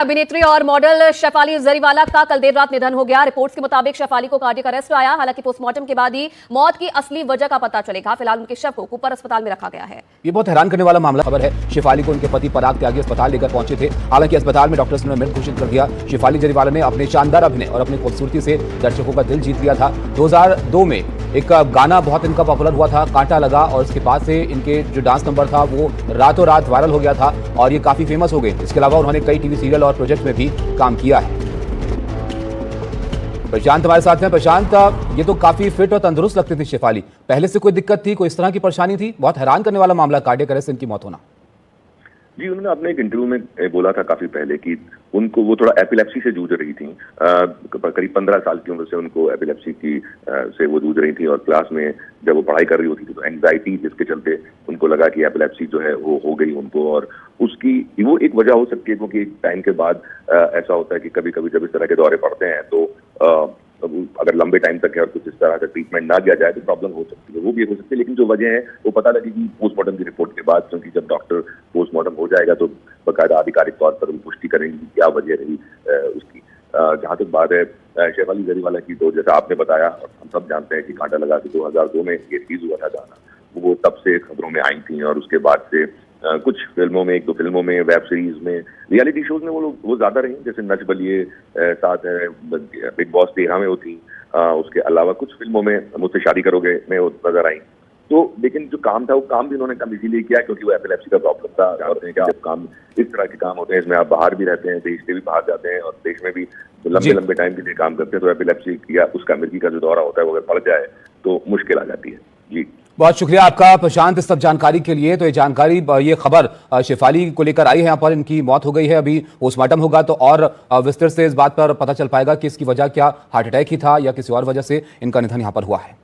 अभिनेत्री और मॉडल शेफाली जरीवाला का कल देर रात निधन हो गया। रिपोर्ट्स के मुताबिक शेफाली को कार्डियक अरेस्ट आया। हालांकि पोस्टमार्टम के बाद ही मौत की असली वजह का पता चलेगा। फिलहाल उनके शव को कुपर अस्पताल में रखा गया है। ये बहुत हैरान करने वाला मामला खबर है। शेफाली को उनके पति पराग त्यागी अस्पताल लेकर पहुंचे थे। हालांकि अस्पताल में डॉक्टर्स ने मृत घोषित कर दिया। शेफाली जरीवाला ने अपने शानदार अभिनय और अपनी खूबसूरती से दर्शकों का दिल जीत लिया था। 2002 में एक गाना बहुत इनका पॉपुलर हुआ था, कांटा लगा, और इसके बाद से इनके जो डांस नंबर था वो रातों रात वायरल हो गया था और ये काफी फेमस हो गए। इसके अलावा उन्होंने कई टीवी सीरियल और प्रोजेक्ट में भी काम किया है। प्रशांत हमारे साथ हैं। प्रशांत, ये तो काफी फिट और तंदुरुस्त लगती थी शेफाली, पहले से कोई दिक्कत थी, कोई इस तरह की परेशानी थी? बहुत हैरान करने वाला मामला कार्डियक अरेस्ट से इनकी मौत होना। जी, उन्होंने अपने एक इंटरव्यू में बोला था काफी पहले कि उनको वो थोड़ा एपिलेप्सी से जूझ रही थी। करीब 15 साल की उम्र से उनको एपिलेप्सी से वो जूझ रही थी और क्लास में जब वो पढ़ाई कर रही होती थी तो एंजाइटी जिसके चलते उनको लगा कि एपिलेप्सी जो है वो हो गई उनको, और उसकी वो एक वजह हो सकती है क्योंकि एक टाइम के बाद ऐसा होता है कि कभी कभी जब इस तरह के दौरे पड़ते हैं तो अगर लंबे टाइम तक है और कुछ इस तरह का ट्रीटमेंट ना किया जाए तो प्रॉब्लम हो सकती है, वो भी हो सकती है। लेकिन जो वजह है वो पता लगेगी पोस्टमार्टम की रिपोर्ट के बाद, क्योंकि जब डॉक्टर पोस्टमार्टम हो जाएगा तो बाकायदा आधिकारिक तौर पर पुष्टि करेंगे क्या वजह रही उसकी। जहाँ तक बात है शेफाली जरीवाला की, तो जैसा आपने बताया और हम सब जानते हैं कि कांटा लगा के 2002 में ये रिलीज हुआ था गाना, वो तब से खबरों में आई थी और उसके बाद से कुछ फिल्मों में, 1-2 फिल्मों में, वेब सीरीज में, रियलिटी शोज में वो ज्यादा रही, जैसे नच बलिए साथ है, बिग बॉस 13 में होती, उसके अलावा कुछ फिल्मों में मुझसे शादी करोगे में वो नजर आई। तो लेकिन जो काम था वो काम भी उन्होंने कम इसीलिए किया क्योंकि वो एपिलेप्सी का प्रॉब्लम था। जानते हैं कि जब काम इस तरह के काम होते हैं इसमें आप बाहर भी रहते हैं, देश से भी बाहर जाते हैं और देश में भी लंबे लंबे टाइम के लिए काम करते हैं, तो एपिलेप्सी या उसका मिर्गी का जो दौरा होता है वो अगर पड़ जाए तो मुश्किल आ जाती है। जी, बहुत शुक्रिया आपका प्रशांत इस सब जानकारी के लिए। तो ये जानकारी, ये खबर शेफाली को लेकर आई है। यहाँ पर इनकी मौत हो गई है, अभी पोस्टमार्टम होगा तो और विस्तृत से इस बात पर पता चल पाएगा कि इसकी वजह क्या हार्ट अटैक ही था या किसी और वजह से इनका निधन यहाँ पर हुआ है।